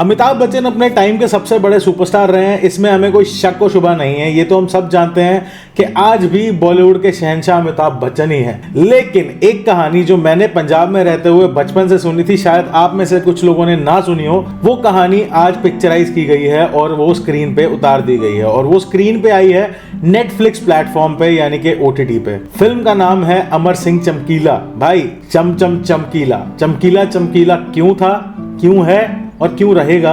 अमिताभ बच्चन अपने टाइम के सबसे बड़े सुपरस्टार रहे हैं, इसमें हमें कोई शक व शुबा नहीं है। ये तो हम सब जानते हैं कि आज भी बॉलीवुड के शहंशाह अमिताभ बच्चन ही हैं। लेकिन एक कहानी जो मैंने पंजाब में रहते हुए बचपन से सुनी थी, शायद आप में से कुछ लोगों ने ना सुनी हो, वो कहानी आज पिक्चराइज की गई है और वो स्क्रीन पे उतार दी गई है। और वो स्क्रीन पे आई है नेटफ्लिक्स प्लेटफॉर्म पे, यानी कि OTT पे। फिल्म का नाम है अमर सिंह चमकीला। भाई चमकीला, चमकीला चमकीला क्यों था, क्यों है और क्यों रहेगा,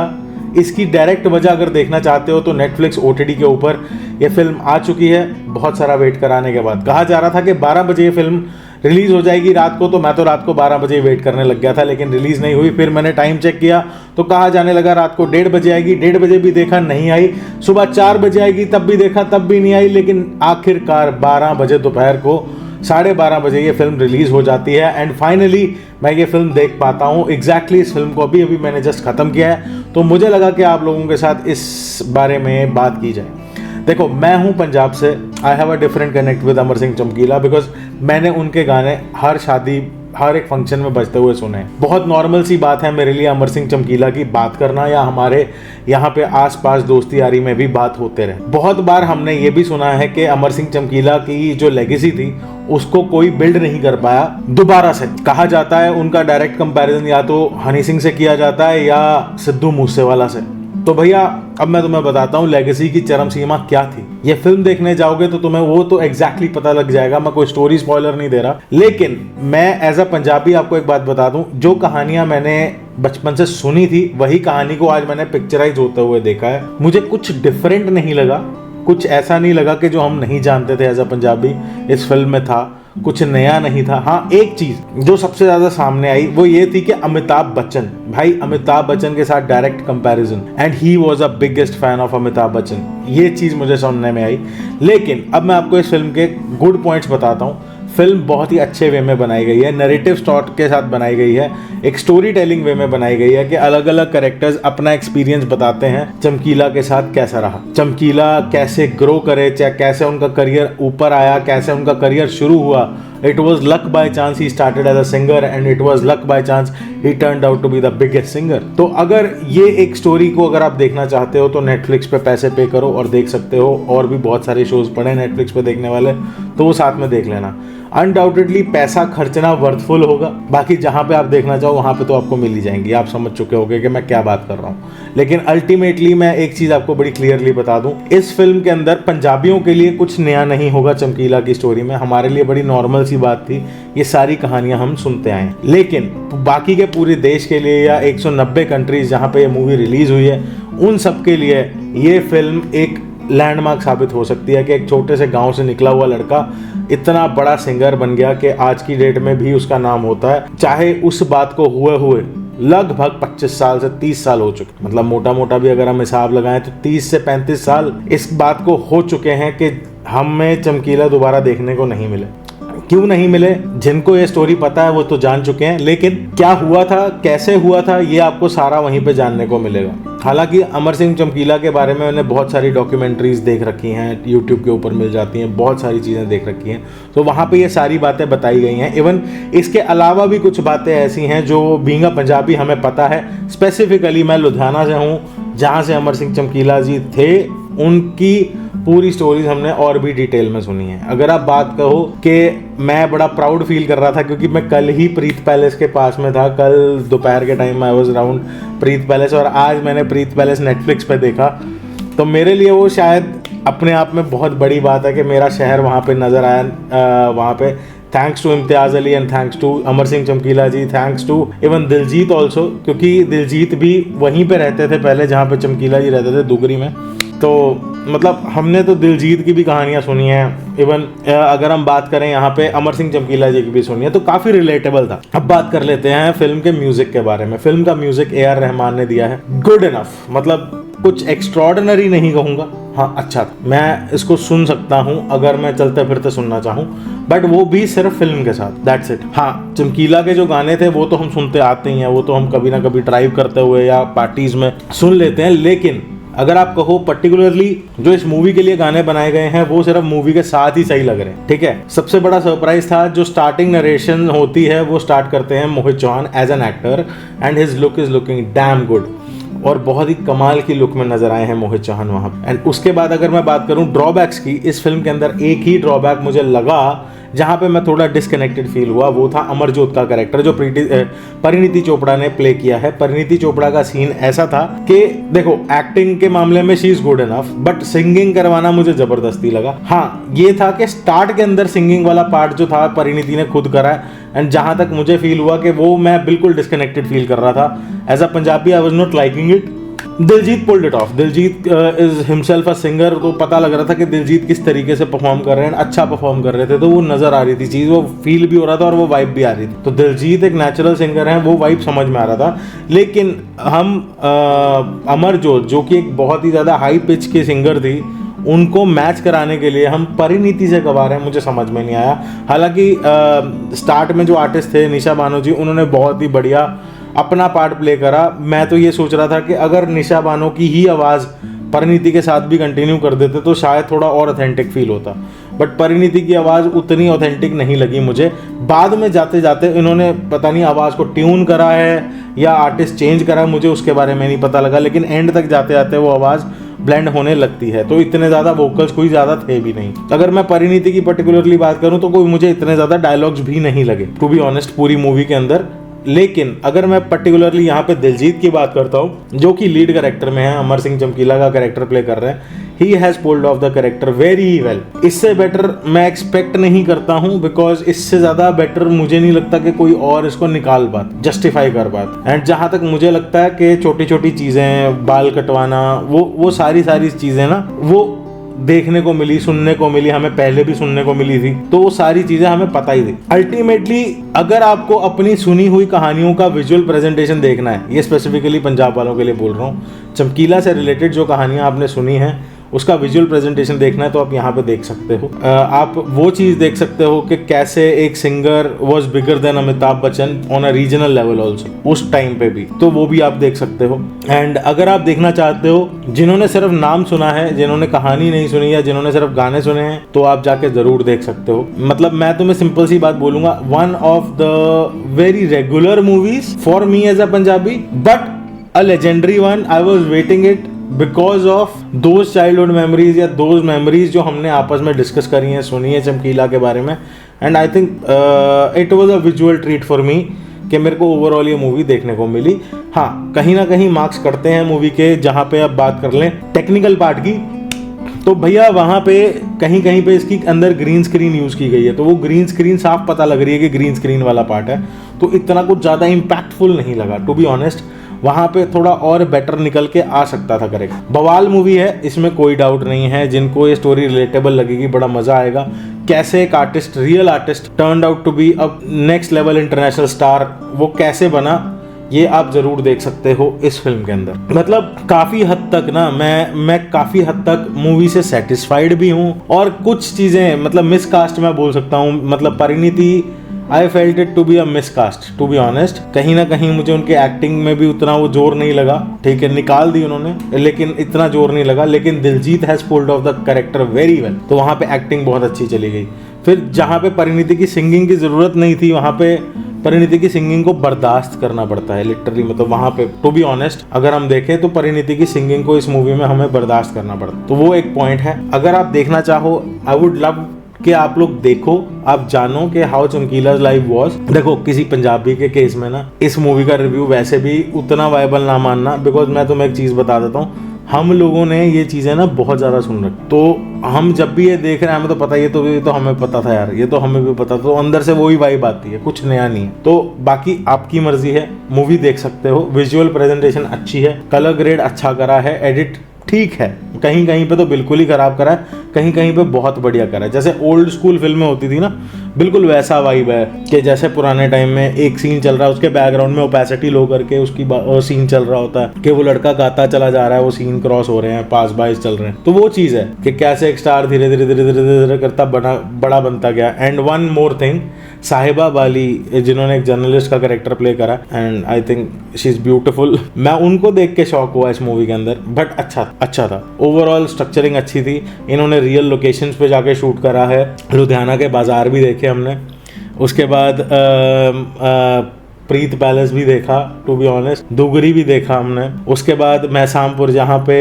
इसकी डायरेक्ट वजह अगर देखना चाहते हो तो नेटफ्लिक्स OTT के ऊपर ये फिल्म आ चुकी है। बहुत सारा वेट कराने के बाद कहा जा रहा था कि 12 बजे ये फिल्म रिलीज हो जाएगी रात को, तो मैं तो रात को 12 बजे वेट करने लग गया था, लेकिन रिलीज नहीं हुई। फिर मैंने टाइम चेक किया तो कहा जाने लगा रात को 1:30 बजे आएगी। 1:30 बजे भी देखा, नहीं आई। सुबह 4 बजे आएगी, तब भी देखा, तब भी नहीं आई। लेकिन आखिरकार 12 बजे दोपहर को 12:30 बजे ये फिल्म रिलीज हो जाती है एंड फाइनली मैं ये फिल्म देख पाता हूँ। एग्जैक्टली इस फिल्म को अभी मैंने जस्ट खत्म किया है, तो मुझे लगा कि आप लोगों के साथ इस बारे में बात की जाए। देखो, मैं हूँ पंजाब से। I have a different connect with Amar Singh Chamkila because मैंने उनके गाने हर शादी, हर एक फंक्शन में बजते हुए सुने। बहुत नॉर्मल सी बात है मेरे लिए अमर सिंह चमकीला की बात करना, या हमारे यहाँ पे आसपास दोस्ती यारी में भी बात होते रहे। बहुत बार हमने ये भी सुना है कि अमर सिंह चमकीला की जो लेगेसी थी उसको कोई बिल्ड नहीं कर पाया दोबारा से। कहा जाता है उनका डायरेक्ट कंपैरिजन या तो हनी सिंह से किया जाता है या सिद्धू मूसेवाला से। तो भैया अब मैं तुम्हें बताता हूँ लेगेसी की चरम सीमा क्या थी। ये फिल्म देखने जाओगे तो तुम्हें वो तो एग्जैक्टली पता लग जाएगा। मैं कोई स्टोरी स्पॉइलर नहीं दे रहा, लेकिन मैं एज अ पंजाबी आपको एक बात बता दूं, जो कहानियां मैंने बचपन से सुनी थी वही कहानी को आज मैंने पिक्चराइज होते हुए देखा है। मुझे कुछ डिफरेंट नहीं लगा, कुछ ऐसा नहीं लगा कि जो हम नहीं जानते थे एज अ पंजाबी इस फिल्म में था, कुछ नया नहीं था। हाँ, एक चीज जो सबसे ज्यादा सामने आई वो ये थी कि अमिताभ बच्चन, भाई अमिताभ बच्चन के साथ direct comparison, and he was a biggest fan of Amitabh Bachchan. ये चीज मुझे सुनने में आई। लेकिन अब मैं आपको इस फिल्म के गुड पॉइंट्स बताता हूँ। फिल्म बहुत ही अच्छे वे में बनाई गई है, नैरेटिव स्टॉट के साथ बनाई गई है, एक स्टोरी टेलिंग वे में बनाई गई है कि अलग अलग कैरेक्टर्स अपना एक्सपीरियंस बताते हैं चमकीला के साथ कैसा रहा, चमकीला कैसे ग्रो करे, चाहे कैसे उनका करियर ऊपर आया, कैसे उनका करियर शुरू हुआ। It was luck by chance he started as a singer and it was luck by chance he turned out to be the biggest singer। तो अगर ये एक स्टोरी को अगर आप देखना चाहते हो तो नेटफ्लिक्स पे पैसे पे करो और देख सकते हो। और भी बहुत सारे शोज पड़े नेटफ्लिक्स पे देखने वाले, तो वो साथ में देख लेना। अनडाउटेडली पैसा खर्चना वर्थफुल होगा। बाकी जहाँ पे आप देखना चाहो वहाँ पे तो आपको मिल ही जाएंगी। आप समझ चुके होगे कि मैं क्या बात कर रहा हूँ। लेकिन अल्टीमेटली मैं एक चीज़ आपको बड़ी क्लियरली बता दूँ, इस फिल्म के अंदर पंजाबियों के लिए कुछ नया नहीं होगा। चमकीला की स्टोरी में हमारे लिए बड़ी नॉर्मल सी बात थी, ये सारी कहानियां हम सुनते आए। लेकिन बाकी के पूरे देश के लिए या 190 कंट्रीज जहाँ पे ये मूवी रिलीज हुई है, उन सब के लिए ये फिल्म एक लैंडमार्क साबित हो सकती है कि एक छोटे से गांव से निकला हुआ लड़का इतना बड़ा सिंगर बन गया कि आज की डेट में भी उसका नाम होता है। चाहे उस बात को हुए लगभग 25 साल से 30 साल हो चुके, मतलब मोटा मोटा भी अगर हम हिसाब लगाएं तो 30 से 35 साल इस बात को हो चुके हैं कि हमें चमकीला दोबारा देखने को नहीं मिले। क्यों नहीं मिले, जिनको ये स्टोरी पता है वो तो जान चुके हैं, लेकिन क्या हुआ था, कैसे हुआ था, ये आपको सारा वहीं पे जानने को मिलेगा। हालांकि अमर सिंह चमकीला के बारे में मैंने बहुत सारी डॉक्यूमेंट्रीज देख रखी हैं, यूट्यूब के ऊपर मिल जाती हैं, बहुत सारी चीज़ें देख रखी हैं, तो वहाँ पे ये सारी बातें बताई गई हैं। इवन इसके अलावा भी कुछ बातें ऐसी हैं जो बीइंग अ पंजाबी हमें पता है। स्पेसिफिकली मैं लुधियाना से हूँ, जहाँ से अमर सिंह चमकीला जी थे, उनकी पूरी स्टोरीज हमने और भी डिटेल में सुनी है। अगर आप बात कहो कि मैं बड़ा प्राउड फील कर रहा था क्योंकि मैं कल ही प्रीत पैलेस के पास में था, कल दोपहर के time I was around Preet palace, और आज मैंने प्रीत पैलेस नेटफ्लिक्स पे देखा। तो मेरे लिए वो शायद अपने आप में बहुत बड़ी बात है कि मेरा शहर वहाँ पे नज़र आया। वहाँ पे thanks to Imtiaz Ali and thanks to Amar Singh Chamkila ji, thanks to even Diljit also, क्योंकि दिलजीत भी वहीं पे रहते थे पहले जहाँ पे चमकीला जी रहते थे, दुगरी में। तो मतलब हमने तो दिलजीत की भी कहानियाँ सुनी हैं। इवन अगर हम बात करें यहाँ पे अमर सिंह चमकीला जी की भी सुनी है, तो काफ़ी रिलेटेबल था। अब बात कर लेते हैं फिल्म के म्यूज़िक के बारे में। फिल्म का म्यूज़िक AR रहमान ने दिया है, गुड इनफ, मतलब कुछ एक्स्ट्रॉर्डिनरी नहीं कहूँगा, हाँ अच्छा, मैं इसको सुन सकता हूँ अगर मैं चलते फिरते सुनना चाहूँ, बट वो भी सिर्फ फिल्म के साथ, दैट्स इट। हाँ, चमकीला के जो गाने थे वो तो हम सुनते आते ही हैं, वो तो हम कभी ना कभी ड्राइव करते हुए या पार्टीज में सुन लेते हैं। लेकिन अगर आप कहो पर्टिकुलरली जो इस मूवी के लिए गाने बनाए गए हैं वो सिर्फ मूवी के साथ ही सही लग रहे हैं, ठीक है। सबसे बड़ा सरप्राइज था जो स्टार्टिंग नरेशन होती है, वो स्टार्ट करते हैं Mohit Chauhan as an actor and his look is looking damn good. और बहुत ही कमाल की लुक में नजर आए हैं मोहित चौहान वहां पे। एंड उसके बाद अगर मैं बात करूं ड्रॉबैक्स की, इस फिल्म के अंदर एक ही ड्रॉबैक मुझे लगा जहां पे मैं थोड़ा डिस्कनेक्टेड फील हुआ, वो था अमरजोत का कैरेक्टर जो परिणीति चोपड़ा ने प्ले किया है। परिणीति चोपड़ा का सीन ऐसा था कि देखो एक्टिंग के मामले में she is good enough, but singing करवाना मुझे जबरदस्ती लगा। हाँ ये था कि स्टार्ट के अंदर सिंगिंग वाला पार्ट जो था परिणीति ने खुद करा है, एंड जहां तक मुझे फील हुआ कि वो मैं बिल्कुल डिस्कनेक्टेड फील कर रहा था as a Punjabi, I was not liking it. Diljit pulled it off. Diljit is himself a singer, तो पता लग रहा था कि दिलजीत किस तरीके से परफॉर्म कर रहे हैं, अच्छा परफॉर्म कर रहे थे, तो वो नजर आ रही थी चीज, वो फील भी हो रहा था और वो वाइब भी आ रही थी। तो दिलजीत एक नेचुरल सिंगर है, वो वाइब समझ में आ रहा था। लेकिन हम अमरजोत जो कि एक बहुत ही ज्यादा हाई पिच की सिंगर थी, उनको मैच कराने के लिए हम परिणीति से गवा रहे हैं, मुझे समझ में नहीं आया। हालांकि स्टार्ट में जो आर्टिस्ट थे निशा बानो जी, उन्होंने बहुत ही बढ़िया अपना पार्ट प्ले करा। मैं तो ये सोच रहा था कि अगर निशा बानो की ही आवाज़ परिणीति के साथ भी कंटिन्यू कर देते तो शायद थोड़ा और ऑथेंटिक फील होता, बट परिणीति की आवाज़ उतनी ऑथेंटिक नहीं लगी मुझे। बाद में जाते जाते इन्होंने पता नहीं आवाज़ को ट्यून करा है या आर्टिस्ट चेंज करा है, मुझे उसके बारे में नहीं पता लगा, लेकिन एंड तक जाते जाते वो आवाज़ ब्लेंड होने लगती है। तो इतने ज़्यादा वोकल्स कोई ज़्यादा थे भी नहीं। अगर मैं परिणीति की पर्टिकुलरली बात करूँ तो कोई मुझे इतने ज़्यादा डायलॉग्स भी नहीं लगे टू बी ऑनेस्ट पूरी मूवी के अंदर। लेकिन अगर मैं पर्टिकुलरली यहाँ पे दिलजीत की बात करता हूँ जो कि लीड कैरेक्टर में है, अमर सिंह चमकीला का कैरेक्टर प्ले कर रहे हैं, he has pulled off the character very well. इससे बेटर मैं एक्सपेक्ट नहीं करता हूँ, बिकॉज इससे ज्यादा बेटर मुझे नहीं लगता कि कोई और इसको निकाल पात, जस्टिफाई कर पात। एंड जहां तक मुझे लगता है कि छोटी छोटी चीजें, बाल कटवाना, वो सारी चीजें ना, वो देखने को मिली, सुनने को मिली, हमें पहले भी सुनने को मिली थी, तो वो सारी चीजें हमें पता ही थी। अल्टीमेटली अगर आपको अपनी सुनी हुई कहानियों का विजुअल प्रेजेंटेशन देखना है, ये स्पेसिफिकली पंजाब वालों के लिए बोल रहा हूँ, चमकीला से रिलेटेड जो कहानियां आपने सुनी हैं उसका विजुअल प्रेजेंटेशन देखना है तो आप यहाँ पे देख सकते हो। आप वो चीज़ देख सकते हो कि कैसे एक singer was bigger than Amitabh Bachchan on a regional level also, उस टाइम पे भी, तो वो भी आप देख सकते हो। एंड अगर आप देखना चाहते हो जिन्होंने सिर्फ नाम सुना है, जिन्होंने कहानी नहीं सुनी या जिन्होंने सिर्फ गाने सुने हैं, तो आप जाके जरूर देख सकते हो। मतलब मैं तुम्हें सिंपल सी बात बोलूंगा, one of the very regular movies for me as a Punjabi, but a legendary one. I was waiting it because of those childhood memories या दोज मेमोरीज जो हमने आपस में डिस्कस करी हैं, सुनी है चमकीला के बारे में। And I think it was a visual treat for me कि मेरे को ओवरऑल ये मूवी देखने को मिली। हाँ, कहीं ना कहीं मार्क्स करते हैं मूवी के, जहाँ पे आप बात कर लें टेक्निकल पार्ट की, तो भैया वहाँ पे कहीं कहीं पे इसकी अंदर ग्रीन स्क्रीन यूज़ की गई है, तो वो ग्रीन स्क्रीन साफ पता लग रही है कि ग्रीन स्क्रीन वाला पार्ट है, तो इतना कुछ ज़्यादा इम्पैक्टफुल नहीं लगा टू बी ऑनेस्ट। वहाँ पे थोड़ा और बेटर निकल के आ सकता था, करेक्ट। बवाल मूवी है, इसमें कोई डाउट नहीं है। जिनको ये स्टोरी रिलेटेबल लगेगी, बड़ा मजा आएगा। कैसे एक artist, real artist turned out to be a next level international star, वो कैसे बना, ये आप जरूर देख सकते हो इस फिल्म के अंदर। मतलब काफी हद तक ना मैं काफी हद तक मूवी से सेटिस्फाइड भी हूँ, और कुछ चीजें मतलब मिसकास्ट मैं बोल सकता हूँ। मतलब Parineeti, I felt it to be a miscast to be honest. कहीं ना कहीं मुझे उनके एक्टिंग में भी उतना वो जोर नहीं लगा, ठीक है निकाल दी उन्होंने, लेकिन इतना जोर नहीं लगा। लेकिन Diljit has pulled off the character very well, तो वहाँ पे एक्टिंग बहुत अच्छी चली गई। फिर जहाँ पे परिणीति की सिंगिंग की जरूरत नहीं थी, वहाँ पे परिणीति की सिंगिंग को बर्दाश्त करना पड़ता है लिटरली। मतलब वहाँ पे टू बी ऑनेस्ट अगर हम देखें तो परिणीति की सिंगिंग को इस मूवी में हमें बर्दाश्त करना पड़ता, तो वो एक पॉइंट है। अगर आप देखना चाहो, आई वुड लव कि आप लोग देखो, आप जानो कि हाउ चमकीला's लाइफ वॉज। देखो किसी पंजाबी के केस में ना इस मूवी का रिव्यू वैसे भी उतना वायबल ना मानना, बिकॉज मैं तुम्हें एक चीज़ बता देता हूँ, हम लोगों ने ये चीज़ें ना बहुत ज़्यादा सुन रखी, तो हम जब भी ये देख रहे हैं हमें तो पता, ये तो हमें पता था यार, ये तो हमें भी पता था, तो अंदर से वही वाइब आती है, कुछ नया नहीं है। तो बाकी आपकी मर्जी है, मूवी देख सकते हो। विजुअल प्रेजेंटेशन अच्छी है, कलर ग्रेड अच्छा करा है, एडिट ठीक है, कहीं कहीं पे तो बिल्कुल ही खराब करा है, कहीं कहीं पे बहुत बढ़िया करा है। जैसे ओल्ड स्कूल फिल्में होती थी ना, बिल्कुल वैसा वाइब है कि जैसे पुराने टाइम में एक सीन चल रहा है, उसके बैकग्राउंड में ओपेसिटी लो करके उसकी सीन चल रहा होता है कि वो लड़का गाता चला जा रहा है, वो सीन क्रॉस हो रहे हैं, पास बाइस चल रहे हैं। तो वो चीज़ है कि कैसे एक स्टार धीरे धीरे धीरे धीरे धीरे करता बड़ा बनता गया। एंड वन मोर थिंग, साहिबा बाली जिन्होंने एक जर्नलिस्ट का कैरेक्टर प्ले करा, and I think she is beautiful. मैं उनको देख के शॉक हुआ इस मूवी के अंदर, बट अच्छा था। ओवरऑल स्ट्रक्चरिंग अच्छी थी। इन्होंने रियल लोकेशंस पे जाके शूट करा है, लुधियाना के बाजार भी देखे हमने। उसके बाद प्रीत पैलेस भी देखा, टू बी ऑनेस्ट, दुगरी भी देखा हमने, उसके बाद मैसामपुर जहाँ पे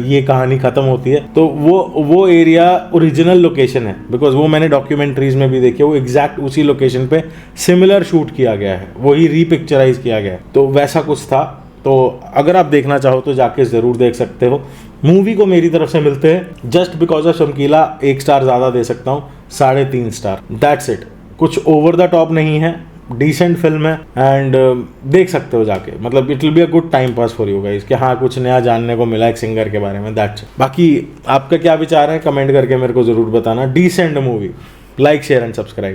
ये कहानी खत्म होती है, तो वो एरिया ओरिजिनल लोकेशन है, बिकॉज वो मैंने डॉक्यूमेंट्रीज में भी देखी, वो एग्जैक्ट उसी लोकेशन पे सिमिलर शूट किया गया है, वही रीपिक्चराइज किया गया है, तो वैसा कुछ था। तो अगर आप देखना चाहो तो जाके ज़रूर देख सकते हो। मूवी को मेरी तरफ से मिलते हैं जस्ट बिकॉज ऑफ चमकीला 1 स्टार ज़्यादा दे सकता हूँ, 3.5 स्टार, दैट्स इट। कुछ ओवर द टॉप नहीं है, डिसेंट फिल्म है एंड देख सकते हो जाके, मतलब it will be a good time pass for you guys कि हाँ कुछ नया जानने को मिला एक सिंगर के बारे में, दैट्स इट। बाकी आपका क्या विचार है कमेंट करके मेरे को ज़रूर बताना। Decent movie, like share and subscribe.